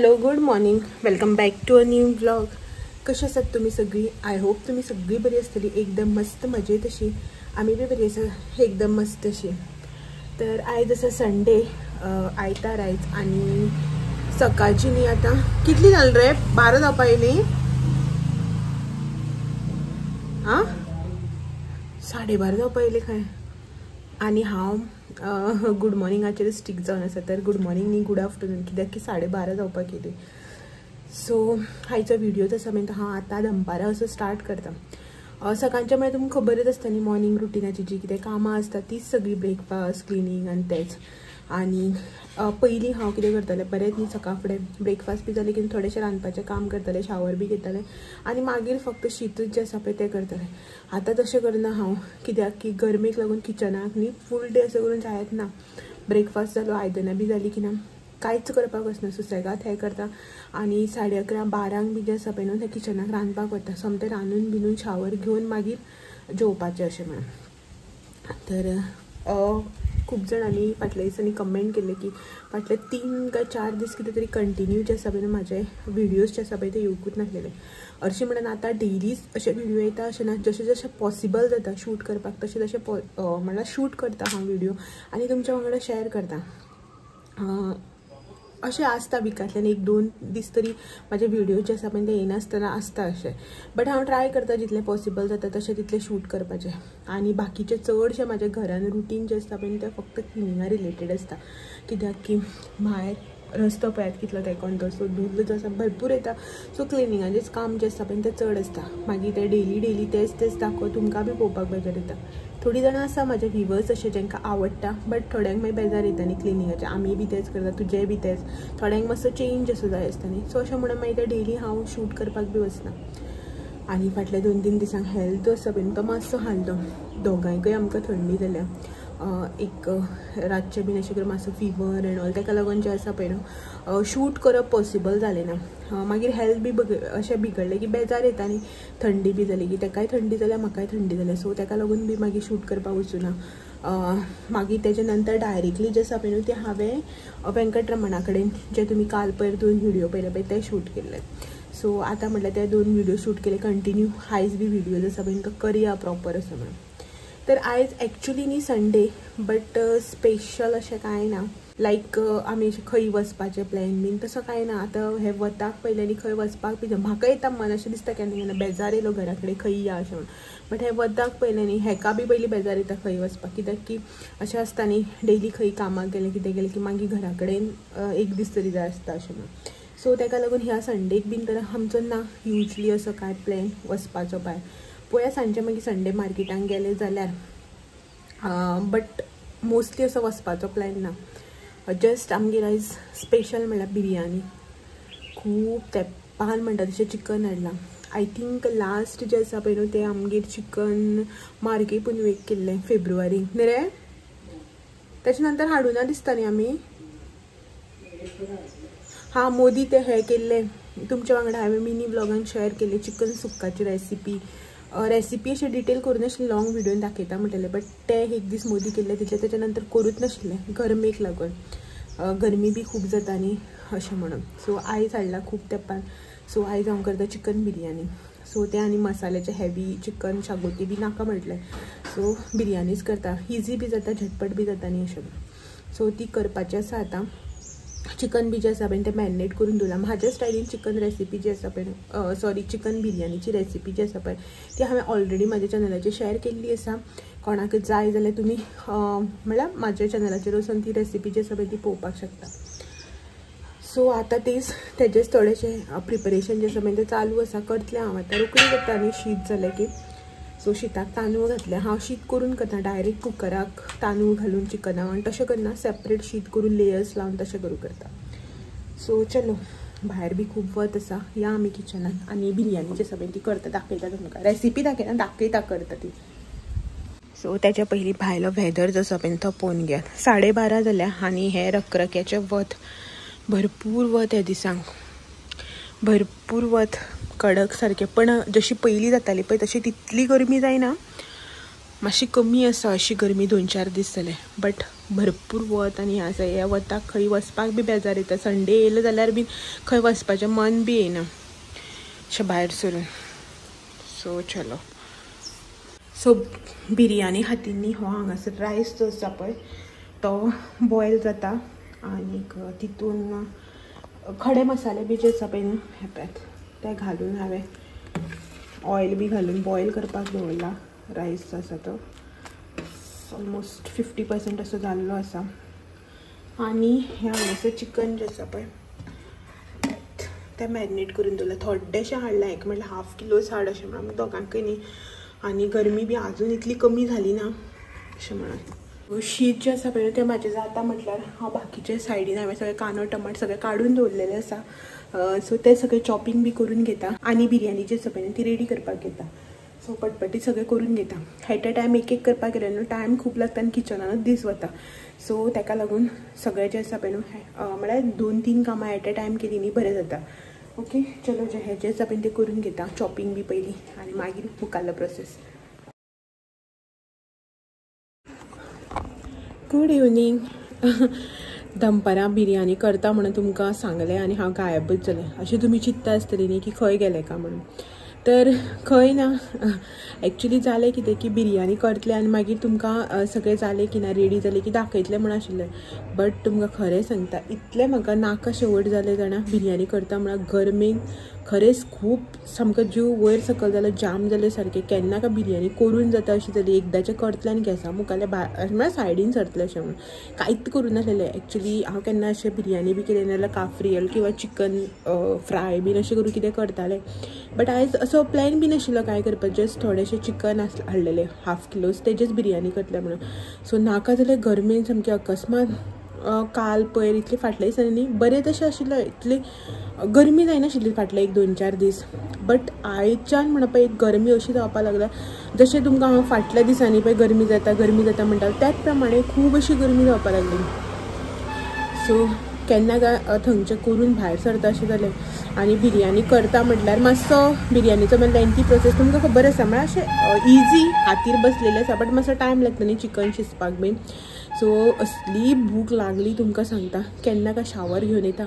Hello good morning, welcome back to a new vlog. कशा आसात तुम्ही सगळी? आय होप तुम्ही सगळी बरी आसतली, एकदम मस्त मजेत अशी. आम्ही बी बरी आसा, एकदम मस्त अशी. तर आयज आसा संडे, आयतार आयज. आणि सकाळची न्ही आता कितली जाली रे? 12 जावपा येयली. हां 12:30 जावपा येयली खंय. आणि हांव गुड मॉर्निंगाचेर स्टीक जावन आसा. तर गुड मॉर्निंग न्ही, गुड आफ्टरनून, कित्याक की 12:30 जावपाक येयली. सो हायचो व्हिडिओ आसा म्हणजे हांव आतां दनपारां असो स्टार्ट करता. सकाळच्या म्हळ्यार तुमकां खबरच आसता न्ही, मॉर्निंग रुटिनाची जी कितें कामां आसता तीच सगळी, ब्रेकफास्ट, क्लिनींग आनी तेच. आणि पयलीं हांव कितें करतालें, बरेंच न्ही सकाळ फुडें ब्रेकफास्ट बी जालें की थोडेंशें रांदपाचें काम करतालें, शावर बी घेतालें आनी मागीर फक्त शीतूच जें आसा पळय तें करतालें. आतां तशें करना हांव, कित्याक की गरमेक लागून किचनाक न्ही फूल डे असो करून जायत ना. ब्रेकफास्ट जालो, आयदनां बी जालीं की ना कांयच करपाक वचना, सुसेगाद हें करता. आनी 11:30-12 बी जें आसा पळय न्हू तें किचनाक रांदपाक वता. सोमतें रांदून बिनून शावर घेवन मागीर जेवपाचें अशें म्हणून. तर खूब जाणांनी फाटल्या दिसांनी कमेंट केले की फाटले 3 काय 4 दीस कितें तरी कंटिन्यू जे आसा पळय म्हाजे व्हिडियोज जे आसा पळय ते येवकूच नासलेले. अशें म्हणून आतां डेलीच अशे व्हिडियो येता अशें ना, जशें जशें पॉसिबल जाता शूट करपाक तशें तशें म्हणल्यार शूट करता हांव व्हिडियो आनी तुमच्या वांगडा शेअर करता. अशें आसता विकांतल्यान 1-2 दीस तरी म्हाजे व्हिडियो जे आसा पळय ते येनासतना आसता अशें. बट हांव ट्राय करता जितलें पॉसिबल जाता तशें तितलें शूट करपाचें. आनी बाकीचें चडशें म्हाज्या घरान रुटीन जें आसता पळय तें फक्त क्लिनिंगा रिलेटेड आसता. कित्याक की भायर रस्तो पळयात कितलो तेंकोन तो, सो धूल्ल जो आसा भरपूर येता. सो क्लिनिंगाचेंच काम जें आसता पळय तें चड आसता. मागीर तें डेली तेच दाखोवन तुमकां बी पळोवपाक बेजार येता. थोडीं जाणां आसा म्हाजे व्हिवर्स अशे जांकां आवडटा, बट थोड्यांक मागीर बेजार येता न्ही क्लिनिंगाचें. आमी बी तेच करता, तुजेंय बी तेच. थोड्यांक मातसो चेंज असो जाय आसता न्ही. सो अशें म्हणून मागीर तें डेली हांव शूट करपाक बी वचना. आनी फाटल्या 2-3 दिसांक हेल्थ आसा पळय तो मातसो हाल्लो. दोगांयकय आमकां थंडी जाल्या. एक रातचें बीन अशें करून मातसो फिवर एंड ऑल, ताका लागून जें आसा पळय न्हू शूट करप पॉसिबल जालें ना. मागीर हेल्थ बी अशें बिगडलें की बेजार येता न्ही. थंडी बी जाली की ताकाय थंडी जाल्या, म्हाकाय थंडी जाल्या. सो ताका लागून बी मागीर शूट करपाक वचूना. मागीर तेजे नंतर डायरेक्टली जें आसा पळय न्हू तें हांवें वेंकटरमणा कडेन जे तुमी काल पयर 2 व्हिडियो पळयले पळय ते शूट केल्ले. सो आतां म्हटल्यार ते 2 व्हिडियो शूट केले कंटिन्यू. आयज बी व्हिडियोज आसा पळय तो करया प्रॉपर असो म्हणून. तर आयज एक्चुली न्ही संडे, बट स्पेशल अशें कांय ना. लायक आमी अशें खंय वचपाचें प्लॅन बीन तसो कांय ना. आतां हे वताक पयलीं खंय वचपाक बी म्हाका येता मन अशें दिसता केन्ना केन्ना बेजार येयलो घरा कडेन खंय या अशें म्हणून. बट हे वताक पयलें न्ही हेका बी पयलीं बेजार येता खंय वचपाक. कित्याक की अशें आसता न्ही डेली खंय कामाक गेलें कितें गेलें की मागीर घरा कडेन एक दीस तरी जाय आसता अशें म्हणून. सो ताका लागून ह्या संडेक बीन तर आमचो ना युजली असो कांय प्लॅन वचपाचो भायर. पळोवया सांजचे मागीर संडे मार्केटांक गेले जाल्यार. बट मोस्टली असो वचपाचो प्लॅन ना. जस्ट आमगेर आयज स्पेशल म्हणल्यार बिरयानी. खूब तेंपान म्हणटा तशें चिकन हाडलां. आय थिंक लास्ट जें आसा पळय न्हू तें आमगेर चिकन मार्के पुनवेक केल्लें फेब्रुवारी न्ही रे. तेच्या नंतर हाडूना दिसता न्ही आमी. हां मोदी ते हे केल्लें तुमच्या वांगडा हांवें मिनी व्लॉगान शेअर केले चिकन सुक्काची रेसिपी अशी डिटेल करून नाशिल्ली, लॉंग व्हिडिओन दाखयता म्हटलें. बट ते एक दीस मोदी केल्ले तेच्या नंतर करूच नाशिल्लें गरमेक लागून. गरमी बी खूब जाता न्ही अशें म्हणून. सो आयज हाडला खूब तेंपान. सो आयज हांव करता चिकन बिरयानी. सो तें आनी मसाल्याचें हेवी चिकन शागोती बी नाका म्हटलें. सो बिरयानीच करता, इजी बी जाता, झटपट बी जाता न्ही अशें म्हणून. सो ती करपाचें आसा आतां. चिकन बी जें आसा पळय तें मॅरिनेट करून दवरलां. म्हाज्या स्टायलीन चिकन रेसिपी जी आसा पळय चिकन बिरयानीची रेसिपी जी आसा पळय ती हांवें ऑलरेडी म्हाज्या चॅनलाचेर शेअर केल्ली आसा. कोणाक जाय जाल्यार तुमी म्हणल्यार म्हाज्या चॅनलाचेर वचून ती रेसिपी जी आसा पळय ती पळोवपाक शकता. सो आतां तेजेच थोडेशें प्रिपरेशन जें आसा पळय तें चालू आसा. करतलें हांव आतां. रोखडी करता न्ही शीत जालें की. सो शीताक तांदूळ घातले. हांव शीत करून करता, डायरेक्ट कुकराक तांदूळ घालून चिकनाक आनी तशें करना, सेपरेट शीत करून लेयर्स लावन तशें करून करता. सो चलो भायर बी खूब वत आसा, या आमी किचनान आनी बिरयानी जी आसा पळय ती करता, दाखयता तुमकां. रेसिपी दाखयना, दाखयता करता ती. सो तेच्या पयलीं भायलो वेदर जो आसा पळय तो पळोवन घेयात. 12:30 जाल्या आनी हे रखरख्याचें वत, भरपूर वत ह्या दिसांक, भरपूर वत, कडक सारकें. पण जशी पयलीं जाताली पळय तशी तितली गरमी जायना, मातशी कमी आसा अशी गरमी 2-4 दीस जाले, बट भरपूर वत आनी आसा. ह्या वताक खंय वचपाक बी बेजार येता. संडे येयलो जाल्यार बी खंय वचपाचें मन बी येना अशें भायर सरून. सो चलो. सो बिरयानी खातीर न्ही हो हांगासर रायस जो आसा पळय तो बॉयल जाता आनी तितून खडे मसाले बी जे आसा पळय न्हू हे पळयात ते घालून हांवें ऑयल बी घालून बॉयल करपाक दवरला. रायस जो आसा तो ऑलमोस्ट 50% असो जाल्लो आसा. आनी हे हांगासर चिकन जें आसा पळय तें मॅरिनेट करून दवरला. थोडेशें हाडलां, एक म्हणल्यार 1/2 किलोच हाड अशें म्हणून आमी दोगांकय न्ही. आनी गरमी बी आजून इतली कमी जाली ना अशें म्हणून. शीत जें आसा पळय तें म्हाजें जाता म्हटल्यार हांव बाकीचे सायडीन हांवें सगळे कांदो टमाट सगळे काडून दवरलेले आसा. सो ते सगळे चॉपिंग बी करून घेता आनी बिरयानी जी आसा पळय ती रेडी करपाक घेता. सो पटपटी सगळे करून घेता. एट अ टायम एक करपाक गेले न्हू टायम खूब लागता आनी किचनानूच दीस वता. सो ताका लागून सगळे जे आसा पळय न्हू म्हळ्यार 2-3 कामां एट अ टायम केली न्ही बरें जाता. ओके चलो जे जे आसा पळय ते करून घेता चॉपिंग बी पयलीं आनी मागीर मुखाल्लो प्रोसेस. Good evening. दनपारां बिरयानी करता म्हणून तुमकां सांगलें आनी हांव गायबूच जालें. अशें तुमी चिंतता आसतलीं न्ही की खंय गेलें काय म्हणून. तर खंय ना, एक्चुली जालें कितें की बिरयानी करतलें आनी मागीर तुमकां सगळें जालें की ना रेडी जालें की दाखयतलें म्हण आशिल्लें. बट तुमकां खरें सांगता इतलें म्हाका नाका शेवट जालें जाणा बिरयानी करता म्हळ्यार गरमेन. खरेंच खूब सामको जीव वयर सकयल जालो, जाम जालें सारकें. केन्ना का बिरयानी करून जाता अशी जाली. एकदांचें करतलें आनी गॅसा मुखारलें भायर म्हळ्यार सायडीन सरतलें अशें म्हणून कांयच करूं नासलेलें. एक्चुली हांव केन्ना अशें बिरयानी बी केलें नाल्यार काफ्रियल किंवा चिकन फ्राय बीन अशें करून कितें करतालें. बट आयज असो प्लॅन बी नाशिल्लो कांय करपाक. जस्ट थोडेशें चिकन हाडलेलें 1/2 किलोच तेजेच बिरयानी करतलें म्हणून. सो नाका जाल्यार गरमेन सामकें अकस्मात काल पयर इतले फाटल्या दिसांनी बरें तशें आशिल्लें. इतली गरमी जायनाशिल्ली फाटले 1-2-4 दीस. बट आयच्यान म्हणपा एक गरमी अशी जावपाक लागल्या जशें तुमकां हांव फाटल्या दिसांनी पळय गरमी जाता म्हणटा त्याच प्रमाणे खूब अशी गरमी जावपाक लागली. सो केन्ना काय थंयचें करून भायर सरता अशें जालें. आनी बिरयानी करता म्हटल्यार मातसो बिरयानीचो मागीर लेंथी प्रोसेस तुमकां खबर आसा. म्हळ्यार अशें इजी हातीर बसलेलें आसा बट मातसो टायम लागता न्ही चिकन शिजपाक बीन. सो असली भूक लागली तुमकां सांगता. केन्ना काय शावर घेवन येता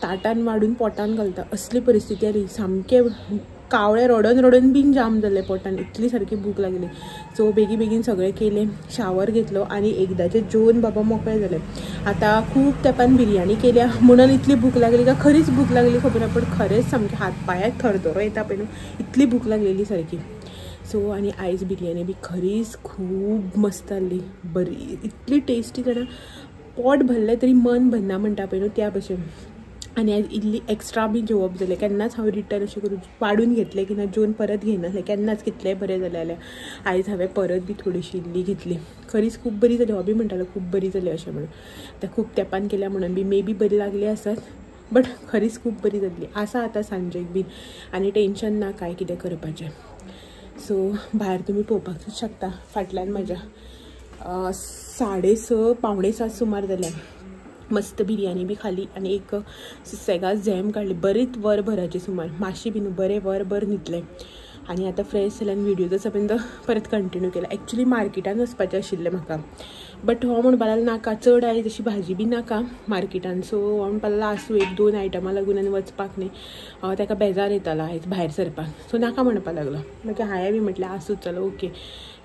ताटान वाडून पोटान घालता असली परिस्थिती आली. सामकें कावळे रडोन बीन जाम जाले पोटान, इतली सारकी भूक लागली. सो बेगीन सगळें केलें, शावर घेतलो आनी एकदाचें जेवन बाबा मोकळे जालें. आतां खूब तेंपान बिरयानी केल्या म्हणून इतली भूक लागली काय खरीच भूक लागली खबर ना. पण खरेंच सामकें हात पांयाक थरथरो येता पळय न्हू इतली भूक लागलेली सारकी. सो आनी आयज बिरयानी बी खरीच खूब मस्त जाल्ली, बरी इतली टेस्टी जाणा पोट भरलें तरी मन भरना म्हणटा पळय न्हू त्या भशेन. आनी आयज इल्ली एक्स्ट्रा बी जेवप जालें. केन्नाच हांव रिटर्न अशें करून वाडून घेतलें की ना जेवन परत घेयनासलें केन्नाच. कितलेंय बरें जालें जाल्यार आयज हांवें परत बी थोडीशी इल्ली घेतली. खरीच खूब बरी जाली. हो बी म्हणटालो खूब बरी जाली अशें म्हणून. तें खूब तेंपान केल्या म्हणून बी मे बी बरी लागली आसत बट खरीच खूब बरी जाल्ली आसा. आतां सांजेक बीन आनी टेंशन ना काय कितें करपाचें. सो भायर तुमी पळोवपाकूच शकता फाटल्यान म्हाज्या 6:30 पावणे 7 सुमार जाल्यार. मस्त बिरयानी बी खाली आनी एक सुसेगाद झॅम काडली. बरीच वरभराची सुमार मातशी बीन बरें वरभर न्हिदलें. आनी आतां फ्रेश जाल्यान व्हिडिओ जो आसा पळय तो परत कंटिन्यू केला. एक्चुली मार्केटान वचपाचें आशिल्लें म्हाका बट हो म्हणपा लागलो नाका चड आयज अशी भाजी बी नाका मार्केटान. सो हो म्हणपा लागलो आसूं 1-2 आयटमां लागून आनी वचपाक न्ही ताका बेजार येतालो आयज भायर सरपाक. सो नाका म्हणपा लागलो. मागीर हांवें बी म्हटलें आसूं चलो ओके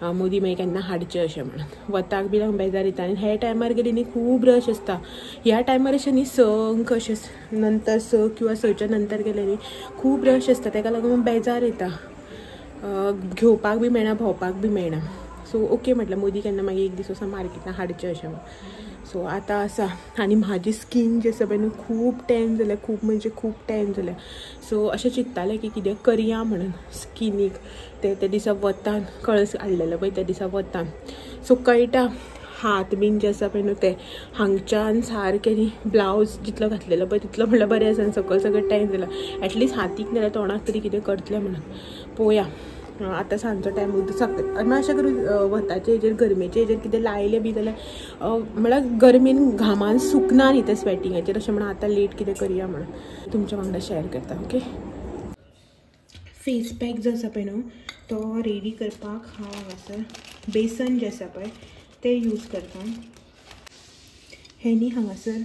मोदी मागीर केन्ना हाडचें अशें म्हणून. वताक बी बेजार येता आनी हे टायमार गेली न्ही खूब रश आसता. ह्या टायमार अशें न्ही संक अशें नंतर 6 किंवा 6च्या नंतर गेले न्ही खूब रश आसता. ताका लागून बेजार येता. घेवपाक बी मेळना भोंवपाक बी मेळना. सो ओके म्हटलें मोदी केन्ना मागीर एक दीस वचून मार्केटान हाडचें अशें म्हणून. सो आतां आसा. आनी म्हाजी स्कीन जी आसा पळय न्हू खूब टॅन जाल्या, खूब म्हणजे खूब टॅन जाल्या. सो अशें चिंत्तालें की कितें करया म्हणून स्किनीक. ते दिसा वतान कळस हाडलेलो पळय त्या दिसा वतान. सो कळटा हात बीन जे आसा पळय न्हू ते हांगच्यान सारकें न्ही ब्लावज जितलो घातलेलो पळय तितलो म्हणल्यार बरें आसा. सकयल सगळें टॅन जालां. एटलीस्ट हातीक नाल्यार तोंडाक तरी कितें करतलें म्हणून पळोवया. आतां सांजचो टायम मागीर अशें करून वताचे हेजेर गरमेचे हेजेर कितें लायलें बी जाल्यार म्हळ्यार गरमेन घामान सुकना न्ही तें स्वेटिंगाचेर अशें म्हणून आतां लेट कितें करया म्हणून तुमच्या वांगडा शेअर करता. ओके फेस पॅक जो आसा पळय न्हू तो रेडी करपाक हांव हांगासर बेसन जें आसा पळय तें यूज करता. हें न्ही हांगासर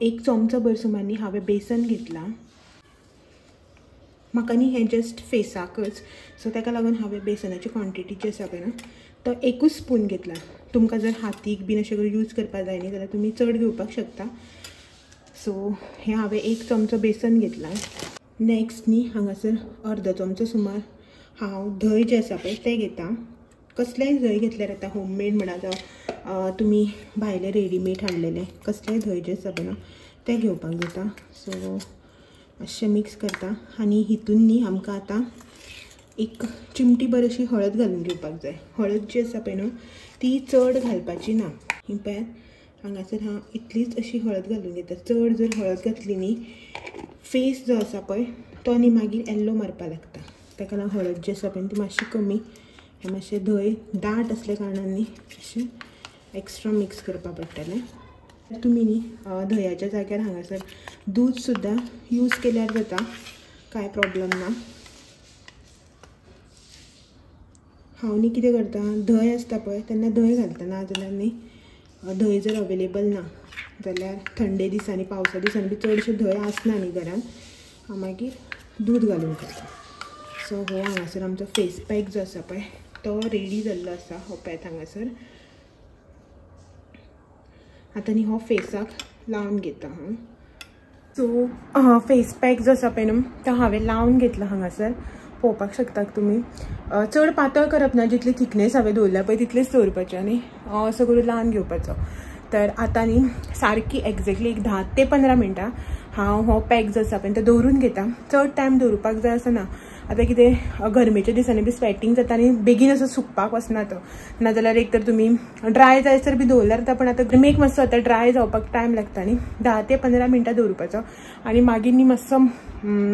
1 चमचो भर सुमार न्ही हांवें बेसन घेतलां. म्हाका न्ही हें जस्ट फेसाकच, सो ताका लागून हांवें बेसनाची क्वॉन्टिटी जी आसा पळय न्हू तो 1 स्पून घेतला. तुमकां जर हातीक बीन अशें करून यूज करपाक जाय न्ही जाल्यार तुमी चड घेवपाक शकता. सो हें हांवें 1 चमचो बेसन घेतलां. नेक्स्ट न्ही हांगासर अर्दो चमचो सुमार हांव धंय जें आसा पळय तें घेता. कसलेंय धंय घेतल्यार येता, होममेड म्हणा जावं तुमी भायले रेडीमेड हाडलेलें कसलेंय धंय जें आसा पळय न्हू तें घेवपाक जाता. सो मातशें मिक्स करता आनी हितून न्ही आमकां आतां 1 चिमटी भर अशी हळद घालून घेवपाक जाय. हळद जी आसा पळय न्हू ती चड घालपाची ना. ही पळयात हांगासर हांव इतलीच अशी हळद घालून घेता. चड जर हळद घातली न्ही फेस जो आसा पळय तो न्ही मागीर येल्लो मारपाक लागता. ताका लागून हळद जी आसा पळय ती मातशी कमी. हें मातशें धंय दाट असल्या कारणान न्ही अशें एक्स्ट्रा मिक्स करपाक पडटलें. तुमी न्ही धंयाच्या जाग्यार हांगासर दूध सुद्दां यूज केल्यार जाता, कांय प्रॉब्लम ना. हांव न्ही कितें करता धंय आसता पळय तेन्ना धंय घालता. ना जाल्यार न्ही धंय जर अवेलेबल ना जाल्यार थंडे दिसांनी पावसा दिसांनी बी चडशे धंय आसना न्ही घरान, हांव मागीर दूध घालून करता. सो हो हांगासर आमचो फेस पॅक जो आसा पळय तो रेडी जाल्लो आसा. हो पॅक हांगासर आतां न्ही हो फेसाक लावन घेता हांव. सो फेस पॅक जो आसा पळय न्हू तो हांवें लावन घेतला. हांगासर पळोवपाक शकतात तुमी. चड पातळ करप ना, जितली थिकनेस हांवें दवरल्या पळय तितलेच दवरपाचें आनी असो करून लावन घेवपाचो. तर आतां न्ही सारकी एक्झॅक्टली 10 ते 15 मिनटां हांव हो पॅक जो आसा पळय तो दवरून घेता. चड टायम दवरपाक जाय असो ना. आतां कितें गरमेच्या दिसांनी बी स्वेटींग जाता आनी बेगीन असो सुकपाक वचना तो. नाजाल्यार एक तर तुमी ड्राय जायसर बी दवरल्यार जाता, पण आतां गरमेक मातसो आतां ड्राय जावपाक टायम लागता न्ही. 10 ते 15 मिनटां दवरपाचो आनी मागीर न्ही मातसो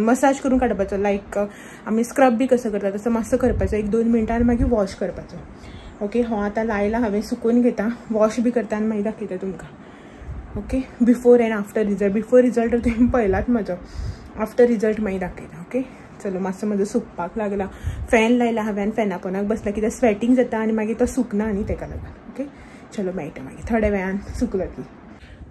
मसाज करून काडपाचो. लायक आमी स्क्रब बी कसो करता तसो मातसो करपाचो 1-2 मिनटां आनी मागीर वॉश करपाचो. ओके, हो आतां लायला हांवें सुकून घेता. वॉश बी करता आनी मागीर दाखयता तुमकां. Okay, before end after result. Before result तर तुमी पळयलात म्हाजो, आफ्टर रिजल्ट मागीर दाखयता. ओके, चलो मातसो म्हजो सुकपाक लागला. फॅन लायला हांवें आनी फॅना पोंदाक बसला कित्याक स्वेटींग जाता आनी मागीर तो सुकना न्ही ताका लागून. ओके, चलो मेळटा मागीर थोड्या वेळान सुकलो की.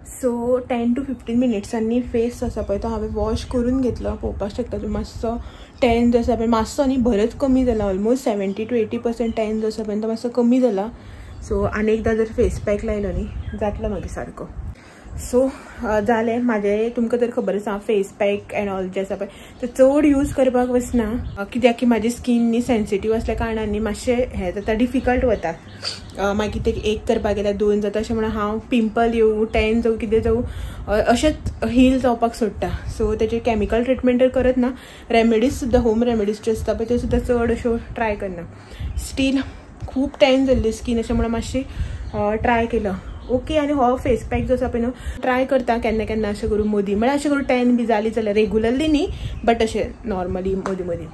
सो 10 to 15 मिनिट्सांनी फेस आसा पळय तो हांवें वॉश करून घेतलो. पळोवपाक शकता तुमी मातसो टॅन जो आसा पळय मातसो न्ही बरोच कमी जाला. ऑलमोस्ट 70 to 80% टॅन जो आसा पळय तो मातसो कमी जाला. सो आनी एकदां जर फेस पॅक लायलो न्ही जातलो मागीर सारको. सो जालें म्हाजें. तुमकां तर खबर आसा फेस पॅक एंड ऑल जे आसा पळय ते चड यूज करपाक वचना कित्याक की म्हाजी स्कीन न्ही सेन्सिटीव आसल्या कारणान न्ही मातशें हें जाता, डिफिकल्ट वता. मागीर ते 1 करपाक गेल्यार 2 जाता अशें म्हणून हांव पिंपल येवं टॅन जावं कितें जावं अशेंच हील जावपाक सोडटा. सो तेजे केमिकल ट्रिटमेंट तर करत ना. रेमेडीज सुद्दां होम रेमेडीज ज्यो आसता पळय त्यो सुद्दां चड अश्यो ट्राय करना. स्टील खूब टॅन जाल्ली स्कीन अशें म्हणून मातशी ट्राय केलो. ओके, आनी हो फेस पॅक जो आसा पळय न्हू ट्राय करता केन्ना केन्ना अशें करून मदीं, म्हळ्यार अशें करून टॅन बी जाली जाल्यार रेगुलरली न्ही बट अशें नॉर्मली मदीं मदीं.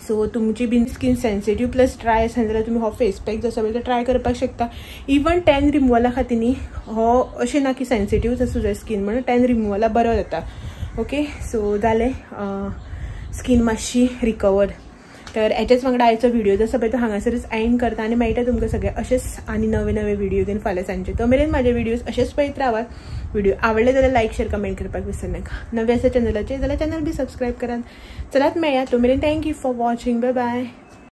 सो तुमची बीन स्कीन सेन्सिटीव प्लस ड्राय आसा जाल्यार तुमी हो फेस पॅक जो आसा पळय तो ट्राय करपाक शकता. इवन टॅन रिमुवला खातीर न्ही हो अशें ना की सेन्सिटीव आसूं जाय स्कीन म्हणून टॅन रिमुवला बरो जाता. ओके, सो जालें स्कीन मातशी रिकवर. तर हेच्याच वांगडा आयचो व्हिडिओ जो आसा पळय तो हांगासरच एंड करता आनी मेळटा तुमकां सगळे अशेंच आनी नवे नवे व्हिडिओ घेवन फाल्यां सांजचे. तो मेरेन म्हाजे व्हिडिओज अशेंच पळयत रावात. व्हिडिओ आवडले जाल्यार लायक शेअर कमेंट करपाक विसरनाका. नवे आसा चॅनलाचेर जाल्यार चॅनल बी सबस्क्रायब करात. चलात मेळया तो मेरेन. Thank you for watching. Bye bye.